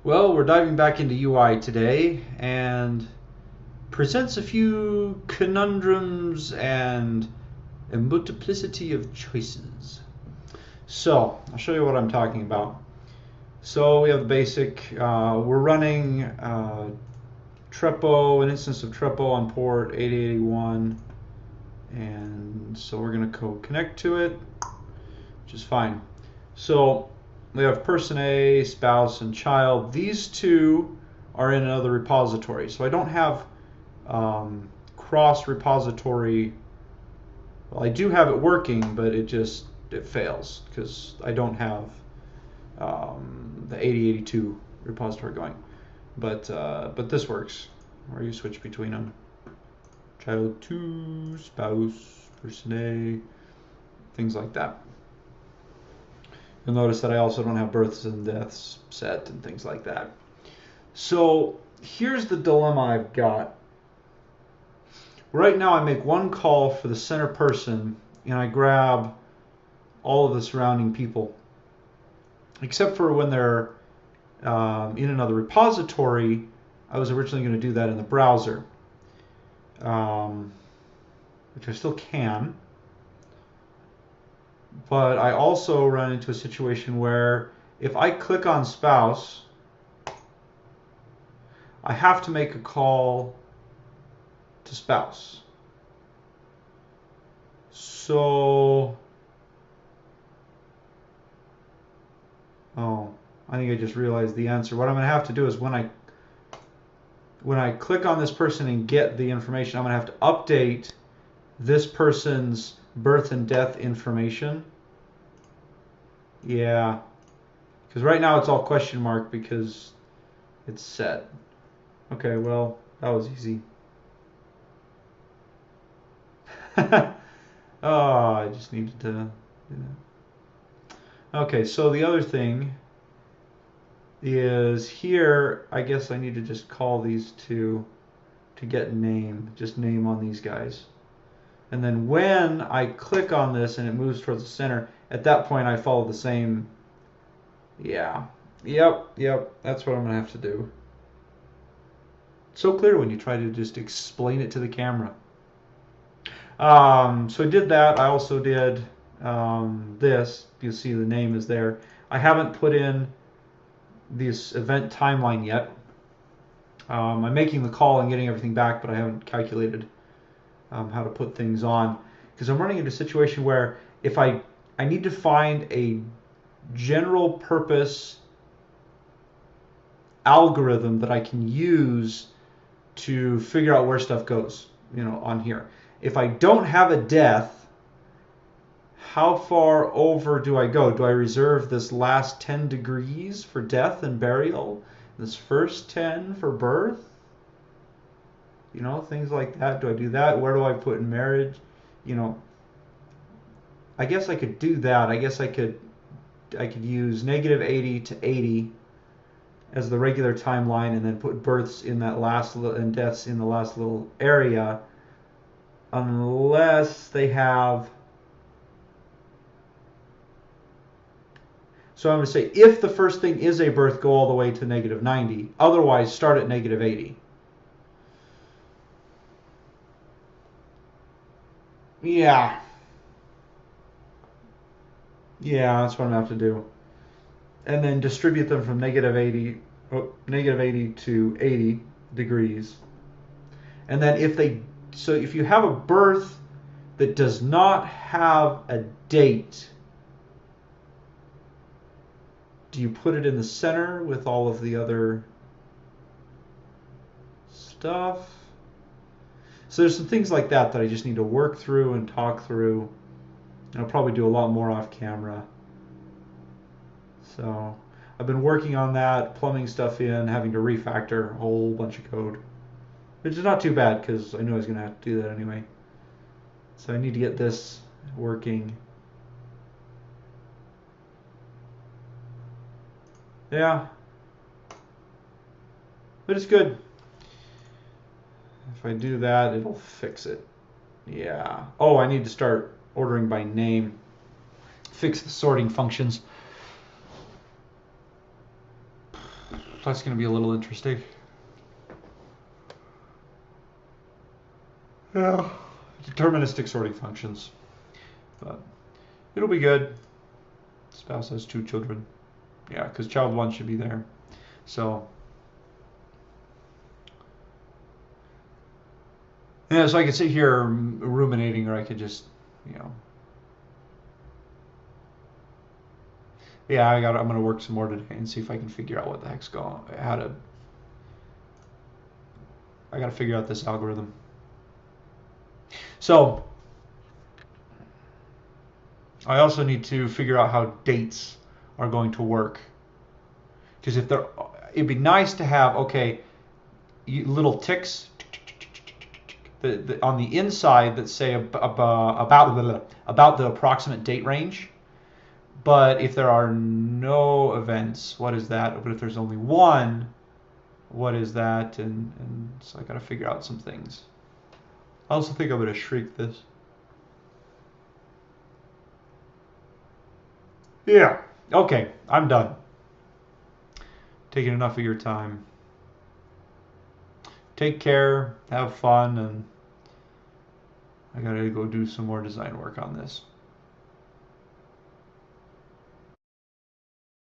Well, we're diving back into UI today and presents a few conundrums and a multiplicity of choices. So, I'll show you what I'm talking about. So we have the basic, we're running Trepo, an instance of Trepo on port 8081, and so we're going to connect to it, which is fine. So we have person A, spouse, and child. These two are in another repository. So I don't have cross repository. Well, I do have it working, but it fails because I don't have the 8082 repository going. But this works, where you switch between them. Child 2, spouse, person A, things like that. You'll notice that I also don't have births and deaths set and things like that. So here's the dilemma I've got. Right now I make one call for the center person and I grab all of the surrounding people. Except for when they're in another repository, I was originally going to do that in the browser. Which I still can. But I also run into a situation where if I click on spouse, I have to make a call to spouse. So, I think I just realized the answer. What I'm going to have to do is when I click on this person and get the information, I'm going to have to update this person's birth and death information. Yeah, because right now it's all question mark because it's set. Okay, well, that was easy. Oh, I just needed to do that. Okay, so the other thing is here, I guess I need to just call these two to get name, just name on these guys. And then when I click on this and it moves towards the center, at that point I follow the same. Yeah. Yep. That's what I'm going to have to do. It's so clear when you try to just explain it to the camera. So I did that. I also did this. You'll see the name is there. I haven't put in this event timeline yet. I'm making the call and getting everything back, but I haven't calculated how to put things on, because I'm running into a situation where if I need to find a general purpose algorithm that I can use to figure out where stuff goes, on here. If I don't have a death, how far over do I go? Do I reserve this last 10 degrees for death and burial? This first 10 for birth? Things like that. Do I do that? Where do I put in marriage? I guess I could do that. I guess I could use -80 to 80 as the regular timeline, and then put births in that last little and deaths in the last little area, unless they have. So I'm going to say if the first thing is a birth, go all the way to -90. Otherwise, start at -80. Yeah, that's what I'm going to have to do. And then distribute them from -80 to 80 degrees. And then if you have a birth that does not have a date, do you put it in the center with all of the other stuff? So there's some things like that I just need to work through and talk through. And I'll probably do a lot more off camera. So I've been working on that, plumbing stuff in, having to refactor a whole bunch of code. Which is not too bad because I knew I was going to have to do that anyway. So I need to get this working. Yeah. But it's good. If I do that, it'll fix it. Yeah. Oh, I need to start ordering by name. Fix the sorting functions. That's going to be a little interesting. Yeah. Deterministic sorting functions. But it'll be good. Spouse has 2 children. Yeah, because child 1 should be there. So, yeah, so I could sit here ruminating, or I could just, yeah, I'm gonna work some more today and see if I can figure out what the heck's going, I gotta figure out this algorithm. So, I also need to figure out how dates are going to work. Because it'd be nice to have, okay, little ticks on the inside that say about the approximate date range. But if there are no events, what is that? But if there's only one, what is that? And so I got to figure out some things. I also think I'm going to shrink this. Yeah. Okay, I'm done. Taking enough of your time. Take care, have fun, and I gotta go do some more design work on this.